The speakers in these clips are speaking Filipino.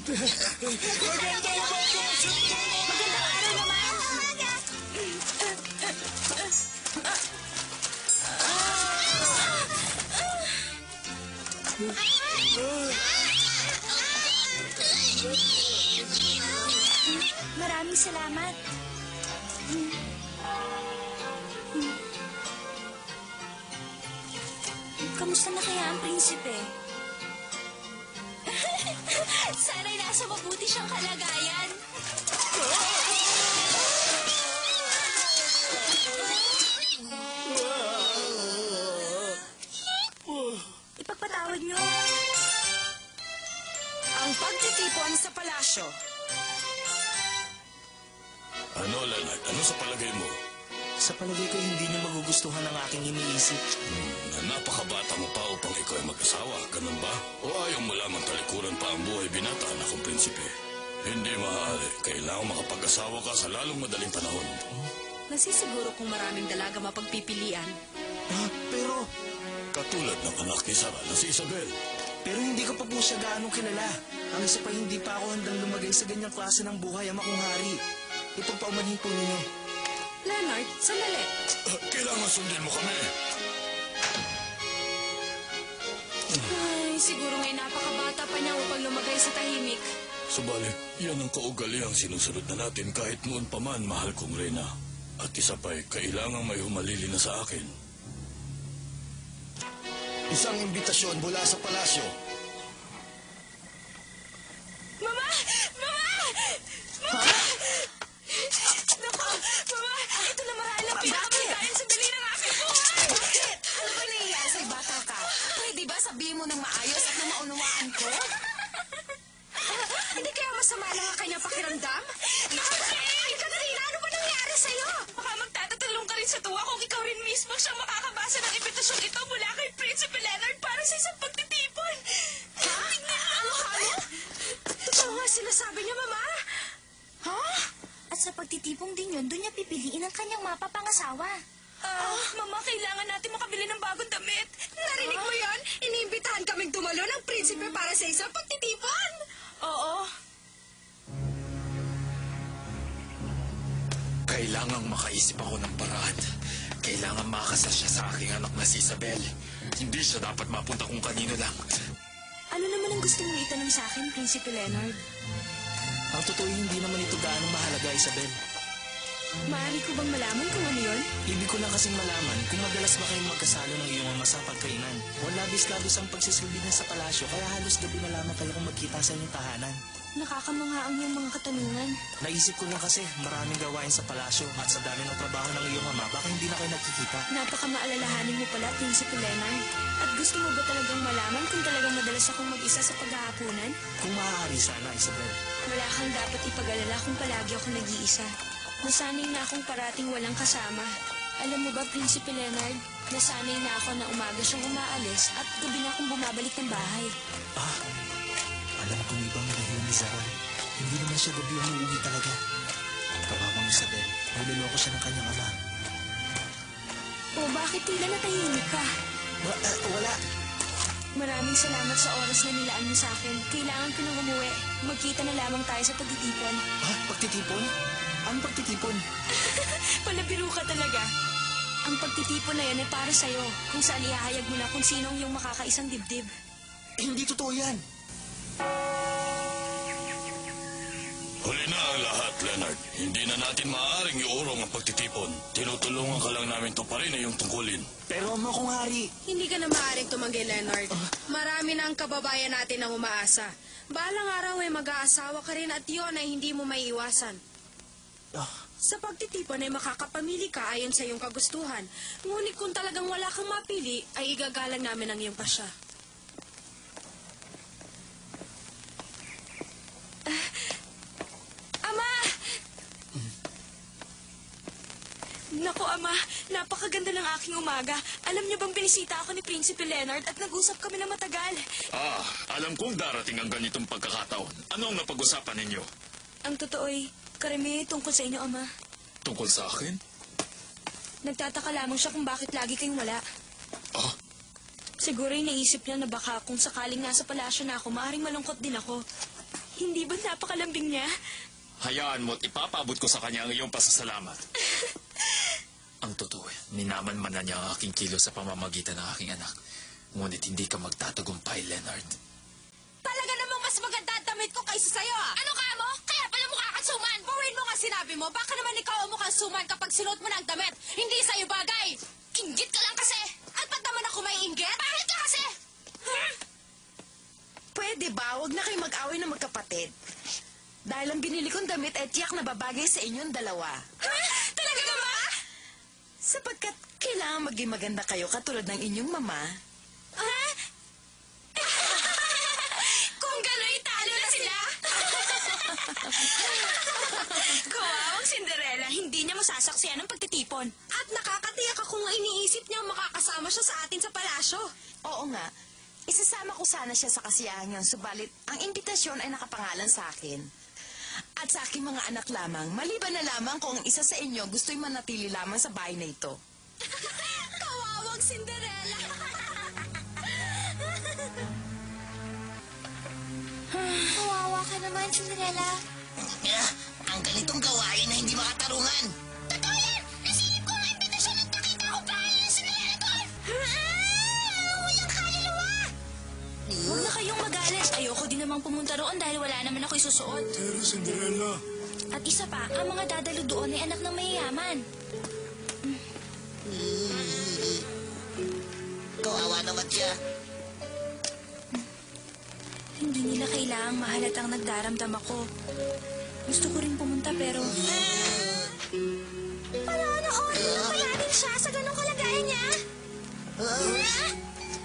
Magandang araw naman! Maraming salamat. Kamusta na kaya ang prinsipe? Sana'y nasa mabuti siyang kalagayan. Ipagpatawad niyo. Ang pagtitipon sa palasyo. Ano, Leonard? Ano sa palagay mo? Sa palagay ko, hindi niya magugustuhan ang aking iniisip. Na napakabata mo pa upang ikaw ay mag-asawa, ganun ba? O ayaw mo lamang talikuran pa ang buhay binata na akong prinsipe? Hindi maaari. Kailangan makapag-asawa ka sa lalong madaling panahon. Nasisiguro kung maraming dalaga mapagpipilian. Pero Katulad ng anak ni Sarah na si Isabel. hindi ko pa po siya gaano kilala. Ang isa pa, hindi pa ako handang lumagay sa ganyang klase ng buhay, ama kong hari. Ipagpaumanhin po ninyo. Leonard, sandali. Kailangan sundin mo kami. Ay, siguro ngay napakabata pa niya upang lumagay sa tahimik. Subalit, yan ang kaugaliang sinusunod na natin kahit noon pa man, mahal kong Reyna. At isa pa'y kailangang may humalili na sa akin. Isang imbitasyon mula sa palasyo. Mama! Mama! Mama! Naku! Mama! Ito na marahil ang pinakamalagayan sandali ng aking buhay! Bakit? Ano ba nangyayari sa'yo, bata ka? Pwede ba sabihin mo ng maayos at na maunawaan ko? Hindi kaya masama lang ang kanyang pakiramdam? Ay, Katarina, ano ba nangyari sa'yo? Baka magtatatalong ka rin sa tuwa kung ikaw rin mismo siyang makakabasa ng imbitasyon ito mula kay Prinsipe Leonard para sa isang pagtitipon. Ha? Ano? Totoo nga sinasabi niya, Mama? Ha? At sa pagtitipong din yun, doon niya pipiliin ang kanyang mapapangasawa. Mama, kailangan natin makabili ng bagong damit. Narinig mo yon? Iniimbitahan kaming dumalo ng prinsipe para sa isang pagtitipon. Oo. Kailangang makaisip ako ng paraan. Kailangan makasal siya sa aking anak na si Isabel. Hindi siya dapat mapunta kung kanino lang. Ano naman ang gusto mong itanong sa akin, Prinsipe Leonard? Ang totoo, hindi naman ito gaano mahalaga, Isabel. Maaari ko bang malaman kung ano yun? Ibig ko lang kasing malaman kung madalas ba kayong magkasalo ng iyong ama sa pagkainan. O labis-labis ang pagsisilbi niya sa palasyo, kaya halos gabi na lamang kayo kung magkita sa inyong tahanan. Nakakamangha ang iyong mga katanungan. Naisip ko lang kasi maraming gawain sa palasyo at sa dami ng trabaho ng iyong ama, baka hindi na kayo nagkikita. Napakamaalalahanin mo pala, Prinsipe Leonard. At gusto mo ba talagang malaman kung talagang madalas akong mag-isa sa paghahaponan? Kung maaari sana, Isabel. Wala kang dapat ipag-alala kung palagi ako nag-iisa. Nasanay na akong parating walang kasama. Alam mo ba, Prinsipe Leonard, nasanay na ako na umaga siyang umaalis at gabi na akong bumabalik ng bahay. Alam ko may ibang dahilan ni Sarah. Hindi naman siya gabi umuwi talaga. Kawawang Isabel, niloloko siya ng kanyang ama. O bakit tila natahimik ka? Wala. Maraming salamat sa oras na nilaan mo sa akin. Kailangan ko nang umuwi. Magkita na lamang tayo sa pagtitipon. Pagtitipon? Ang pagtitipon? Palabiro ka talaga. Ang pagtitipon na yan ay para sa'yo. Kung saan ihahayag mo na kung sino ang iyong makakaisang dibdib. Hindi totoo yan. Huli na ang lahat, Leonard. Hindi na natin maaaring iurong ang pagtitipon. Tinutulungan ka lang namin to pa rin iyong tungkulin. Pero ama kong hari, Hindi ka na maaaring tumanggi, Leonard. Marami na ang kababayan natin ang umaasa. Balang araw ay mag-aasawa ka rin at yun ay hindi mo maiiwasan. Sa pagtitipon ay makakapamili ka ayon sa iyong kagustuhan. Ngunit kung talagang wala kang mapili, ay igagalang namin ang iyong pasya. Ama! Naku, Ama, napakaganda ng aking umaga. Alam niyo bang binisita ako ni Prinsipe Leonard at nag-usap kami na matagal? Alam kong darating ang ganitong pagkakataon. Ano ang napag-usapan ninyo? Ang totoo'y karami tungkol sa inyo, Ama. Tungkol sa akin? Nagtataka lamang siya kung bakit lagi kayong wala. Siguro naisip niya na baka kung sakaling nasa palasyo na ako, maaaring malungkot din ako. Hindi ba napakalambing niya? Hayaan mo at ipapaabot ko sa kanya ang iyong pasasalamat. Ang totoo, ninaman-man na niya ang aking kilo sa pamamagitan ng aking anak. Ngunit hindi ka magtatagumpay, Leonard. Talaga namang mas maganda ang damit ko kaysa sa'yo, ah! Ano ka mo? Kaya pala mukha kang suman! Bawin mo nga sinabi mo, baka naman ikaw ang mukhang suman kapag sinuot mo ng damit. Hindi sa'yo bagay! Inggit ka lang kasi! At ba't naman ako may inggit? Pangit ka kasi! Pwede ba? Huwag na kayo mag-away na magkapatid. Dahil ang binili kong damit ay tiyak na babagay sa inyong dalawa. Ha? Talaga ba? Sapagkat kailangan maging maganda kayo katulad ng inyong mama. Ha? Kung gano'y talo na sila! Kawawang Cinderella, hindi niya masasaksiyan ang pagtitipon. At nakakatiyak akong iniisip niya makakasama siya sa atin sa palasyo. Oo nga, isasama ko sana siya sa kasiyahan niyan, subalit ang imbitasyon ay nakapangalan sa akin. At sa aking mga anak lamang, maliban na lamang kung ang isa sa inyo gusto'y manatili lamang sa bahay na ito. Kawawang Cinderella! Kawawa ka naman, Cinderella. Ang ganitong gawain na hindi makatarungan. Totoo yan! Nasilip ko ang imbitasyon at nakita ko pa yung Cinderella doon! Walang kaluluwa! Huwag na kayong magalit. Ayoko din namang pumunta roon dahil wala naman ako isusuot. Pero Cinderella, At isa pa, ang mga dadalo doon ay anak ng mayayaman. Kawawa naman siya. Hindi nila kailangang mahalatang nagdaramdam ako. Gusto ko rin pumunta pero... Panoorin mo kaya din siya sa ganong kalagayan niya?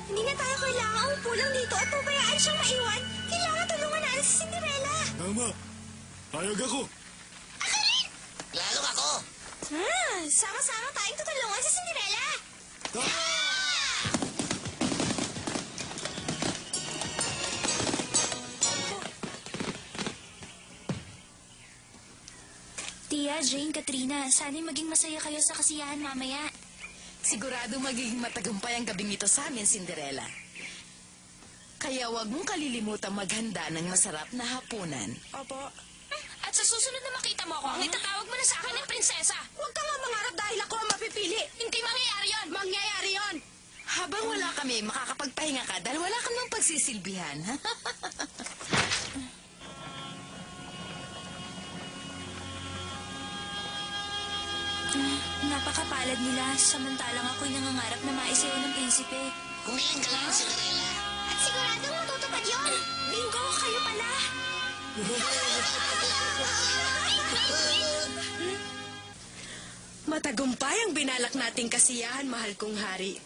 Hindi na tayo kailangan umupo lang dito at pabayaan siyang maiwan. Kailangan tulungan natin si Cinderella. tama. Payag ako. Lalo ako. Sama-sama tayong tutulungan si Cinderella. Tia, Jane, Katrina, sana'y maging masaya kayo sa kasiyahan mamaya. Sigurado magiging matagumpay ang gabing ito sa amin, Cinderella. Kaya huwag mong kalilimutang maghanda ng masarap na hapunan. Opo. At sa susunod na makita mo ako, ang itatawag mo na sa akin ng prinsesa. Huwag ka nga mangarap dahil ako ang mapipili. Hindi mangyayari yon. Mangyayari yon. Habang wala kami, makakapagpahinga ka dahil wala kang nang pagsisilbihan. Napakapalad nila, samantalang ako'y nangangarap na maisayaw ng prinsipe. Kumiling ka lang, Cinderella. At siguradong matutupad yon. Bingo, kayo pala! Matagumpay ang binalak nating kasiyahan, mahal kong hari.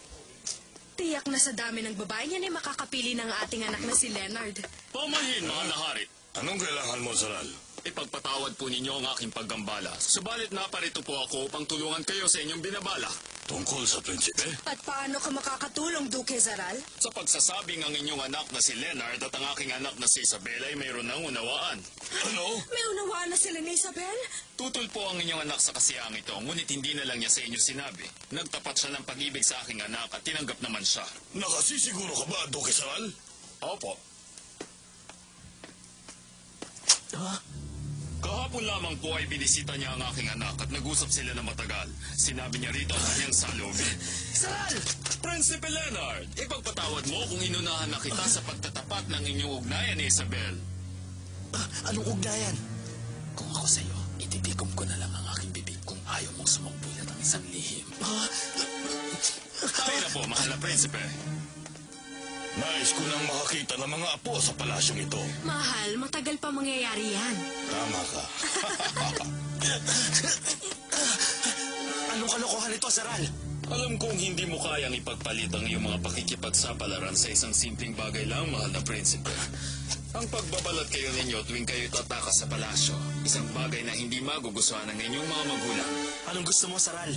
Tiyak na sa dami ng babae niyan ay makakapili ng ating anak na si Leonard. Pamahin, mga nahari. Anong kailangan mo, Saral? Ipagpatawad po ninyo ang aking paggambala. Subalit naparito po ako upang tulungan kayo sa inyong binabala. Tungkol sa prinsipe? At paano ka makakatulong, Duke Zaral? Sa pagsasabing ang inyong anak na si Leonard at ang aking anak na si Isabel ay mayroon ng unawaan. Ano? May unawaan na sila ni Isabel? Tutol po ang inyong anak sa kasiyang ito, ngunit hindi na lang niya sa inyo sinabi. Nagtapat siya ng pag-ibig sa aking anak at tinanggap naman siya. Nakasisiguro ka ba, Duke Saral? Opo. Kahapon lamang po ay binisita niya ang aking anak at nag-usap sila na matagal. Sinabi niya rito ang kanyang salubin. Saral! Prinsipe Leonard, ipagpatawad mo kung inunahan na kita sa pagtatapat ng inyong ugnayan ni Isabel. Anong ugnayan? Kung ako sa'yo, ititikom ko na lang ang aking bibig kung ayaw mong sumangbulat ang isang lihim. Tayo na po, mahal na prinsipe. Nais ko nang makakita ng mga apo sa palasyong ito. Mahal, matagal pa mangyayari yan. Tama ka. Anong kalokohan ito, Saral? Alam kong hindi mo kayang ipagpalit ang iyong mga pakikipagsapalaran sa isang simpleng bagay lang, mahal na prinsipe. Ang pagbabalat kayo ninyo tuwing kayo tatakas sa palasyo, isang bagay na hindi magugustuhan ng inyong mga magulang. Anong gusto mo, Saral?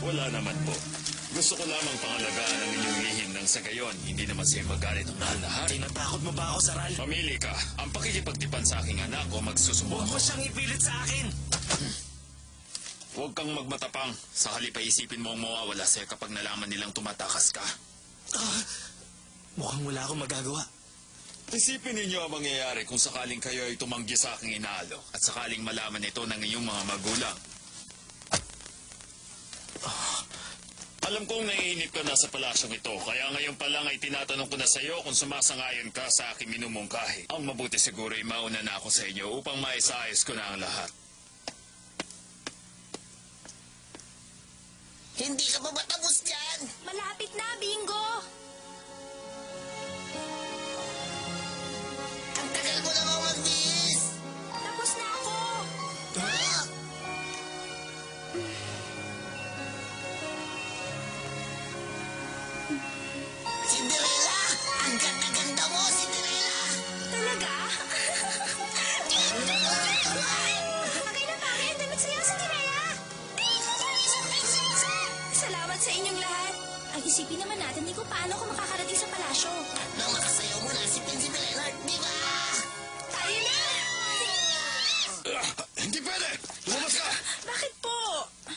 Wala naman po. Gusto ko lamang pangalagaan ang inyong lihim nang sa gayon, hindi naman siya magalit ng mahal na hari. Tinatakot mo ba ako, Saral? Pamili ka, ang pakikipagtipan sa aking anak o magsusumbong Huwag mo ako. siyang ipilit sa akin! Huwag kang magmatapang. Sa halip ay isipin mo ang mawawala sa'yo kapag nalaman nilang tumatakas ka. Mukhang wala akong magagawa. Isipin ninyo ang mangyayari kung sakaling kayo ay tumanggi sa aking inaalok at sakaling malaman ito ng iyong mga magulang. Alam kong naiinip ka na sa palasyong ito, kaya ngayon pa lang ay tinatanong ko na sa iyo kung sumasangayon ka sa aking minumungkahi. Ang mabuti siguro ay mauna na ako sa inyo upang maisayos ko na ang lahat. Hindi ka pa ba tapos dyan? Malapit na, Bingo! Ang tagal mo namang magbihis. Tapos na ako! Ah! Cinderella! Ang ganda-ganda mo, Cinderella! Talaga? Bagay na bagay ang damit sa'yo, Cinderella! Salamat sa inyong lahat. Ang isipin naman natin ni kung paano ako makakarating sa palasyo. Nang makasayaw mo na si Prinsipe Leonard, di ba? Tayo na! Hindi pwede! Lumabas ka! Bakit po?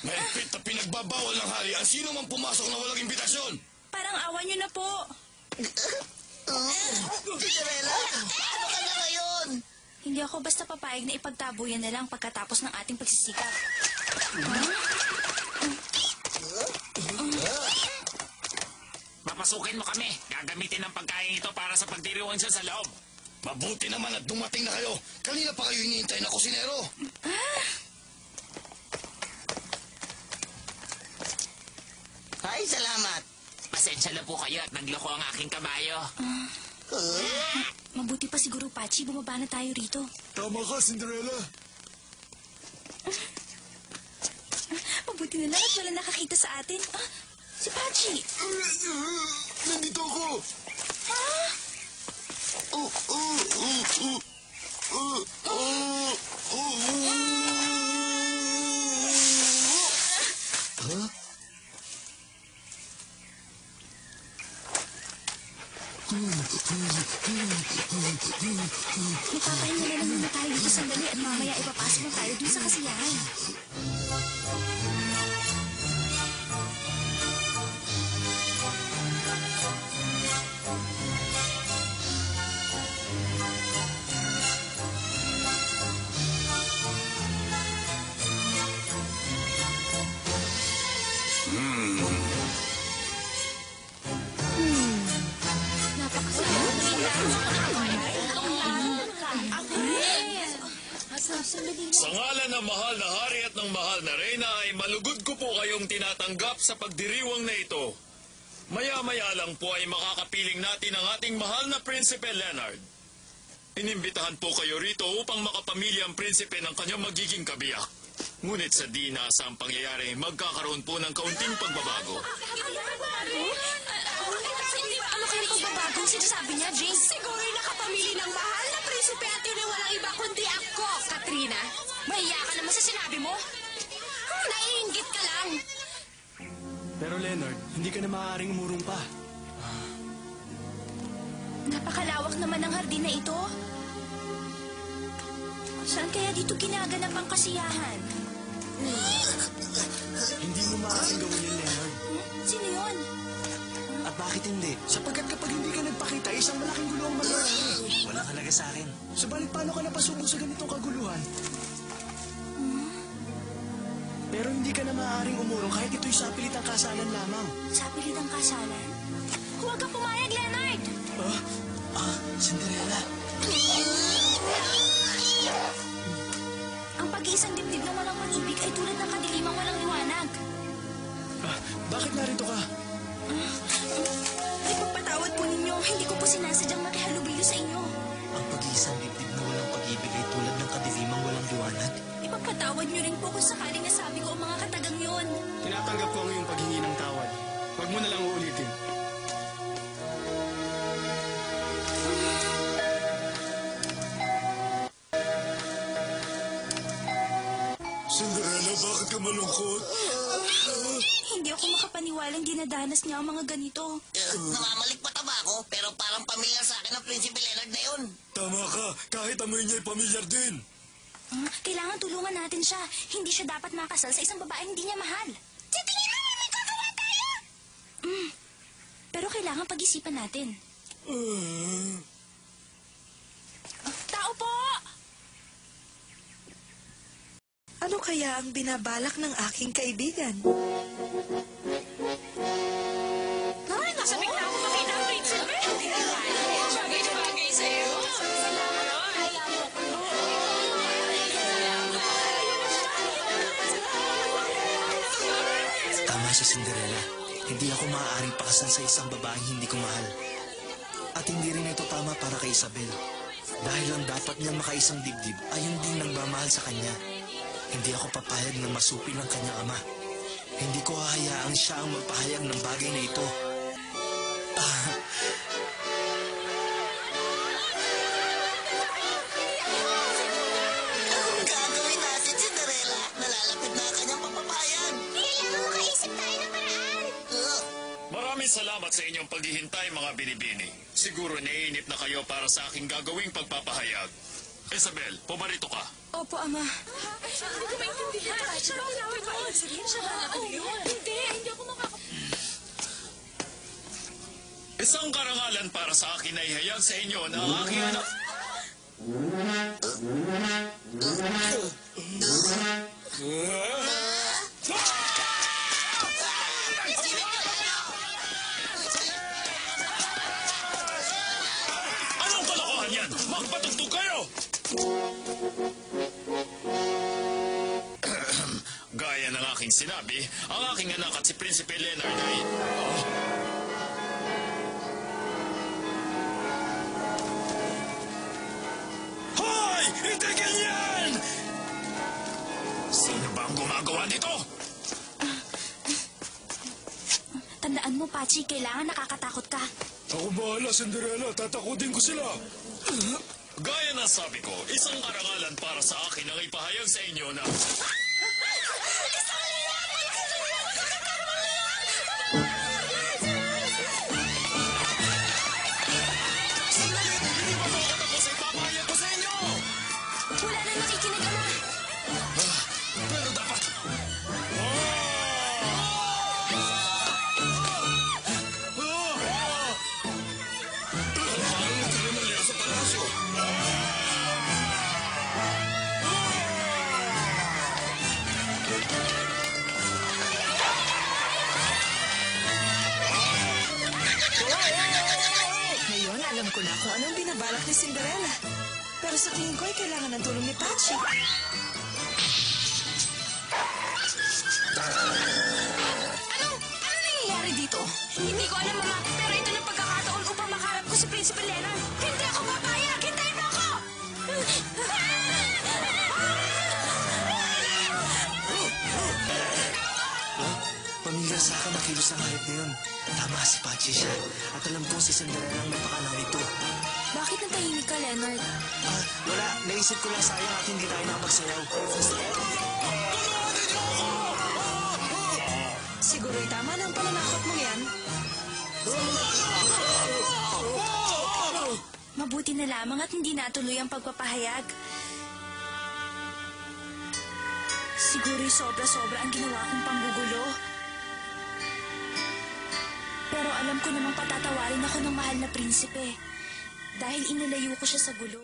Mahigpit na pinagbabawal ng hari ang sino mang pumasok na walang imbitasyon! Parang awan niyo na po. Cinderella! Ano ka na ngayon? Hindi ako basta papayag na ipagtabuyan na lang pagkatapos ng ating pagsisikap. Papasukin mo kami. Gagamitin ang pagkain ito para sa pagdiriwang siya sa loob. Mabuti naman at dumating na kayo. Kanina pa kayo hinihintay na kusinero. Ay, salamat. Pasensya na po kayo at nagloko ang aking kabayo. Mabuti pa siguro, Pachi. Bumaba na tayo rito. Tama ka, Cinderella. Mabuti na lang at wala nakakita sa atin. Ah, si Pachi! Nandito ako. Magpapahinga na lang muna tayo dito sandali at mamaya ipapasok na tayo dun sa kasiyahan. Sa ngalan ng mahal na hari at ng mahal na reyna ay malugod ko po kayong tinatanggap sa pagdiriwang na ito. Maya-maya lang po ay makakapiling natin ang ating mahal na Prinsipe Leonard. Inimbitahan po kayo rito upang makapamilya ang prinsipe ng kanyang magiging kabiyak. Ngunit sa di inaasang pangyayari, magkakaroon po ng kaunting pagbabago. Ano kaya pagbabago ang sinasabi niya, James? Siguro nakapamili ng mahal na prinsipe at yun ay walang iba kundi ako, Katrina. Mahiya ka naman sa sinabi mo. Naiinggit ka lang. Pero Leonard, hindi ka na maaaring umurong pa. Napakalawak naman ng hardin na ito. Saan kaya dito ginaganap ang kasiyahan? Hindi mo maaaring gawin yan, Leonard. Sino yun? At bakit hindi? Sapagkat kapag hindi ka nagpakita, isang malaking gulo ang mangyayari. Wala talaga sa akin. Subalit paano ka napasubo sa ganitong kaguluhan? Pero hindi ka na maaaring umurong kahit ito'y sapilit ang kasalan lamang. Sa pilit ang kasalan? Huwag kang pumayag, Leonard! Cinderella. Ang pag-iisang dibdib na walang pag-ibig ay tulad ng kadilimang walang liwanag. Bakit narito ka? Ipagpatawad po ninyo, hindi ko po sinasadyang makihalubilo sa inyo. Ang pag-iisang dibdib na walang pag-ibig ay tulad ng kadilimang walang liwanag. Ipagpatawad nyo rin po kung sakaling nasabi ko ang mga katagang yon. Tinatanggap ko ang iyong paghingi ng tawad. Huwag mo na lang uulitin. Cinderella, bakit ka malungkot? Hindi ako makapaniwalang dinadanas niya ang mga ganito. Namamalikpata ba ako? Pero parang pamilyar sa akin ang Prinsipe Leonard na yun. Tama ka, kahit amoy niya ay pamilyar din. Kailangan tulungan natin siya. Hindi siya dapat makasal sa isang babaeng hindi niya mahal. Sa tingin mo, may gagawa tayo! Pero kailangan pag-isipan natin. opo! Ano kaya ang binabalak ng aking kaibigan? Ay, nasa bigla ako makita ang prinsipe. Bagay-bagay sa'yo. Tama siya, Cinderella. Hindi ako maaaring pakasal sa isang babaeng hindi ko mahal. At hindi rin ito tama para kay Isabel. Dahil ang dapat niya makaisang dibdib ay yung din nagmamahal sa kanya. Hindi ako papayag na masupil ang kanyang ama. Hindi ko hahayaang siya ang magpahayag ng bagay na ito. Anong gagawin natin, Cinderella? Nalalapit na ang kanyang papapayag. Kailangan makaisip tayo ng paraan. Maraming salamat sa inyong paghihintay, mga binibini. Siguro naiinip na kayo para sa aking gagawing pagpapahayag. Isabel, pumarito ka. Opo, Ama. Hindi ko maintindihan. Hindi ako Isang karangalan para sa akin ay hayag sa inyo na ang aking anak... Anong kalokohan yan? Magpatugtog kayo! Gaya ng aking sinabi, ang aking anak at si Prinsipe Leonard ay... Hoy! Itigil yan! Sino ba ang gumagawa nito? Tandaan mo, Pachi, kailangan nakakatakot ka. Ako bahala, Cinderella. Tatakutin ko sila. Gaya na sabi ko, isang karangalan para sa akin ang ipahayag sa inyo na... Hindi pa ako tapos ay papahayag ko sa inyo! Wala na nakikinig, Ama. Pero dapat... Parang nagkalimaliya sa palasyo. Ngayon, alam ko na kung anong binabalak ni Cinderella. Pero sa tingin ko ay kailangan ng tulong ni Pachi. Ano nangyayari dito? Hindi ko alam, Mama, pero ito na pagkakataon upang makaharap ko si Prinsipe Leonard. Hindi ako papayag! Hintayin mo ako! Pamilyar sa akin ang kilos ng hayop na yun. Tama si Pachi siya. At alam kong si Cinderella ang napakalang nito. Bakit natahimik ka, Leonard? Wala. Naisip ko lang sayang at hindi tayo nakapagsayaw. Siguro'y tama ng pananakot mo yan. Mabuti na lamang at hindi natuloy ang pagpapahayag. Siguro'y sobra-sobra ang ginawa kong panggugulo. Pero alam ko namang patatawarin ako ng mahal na prinsipe. Dahil inilayo ko siya sa gulo.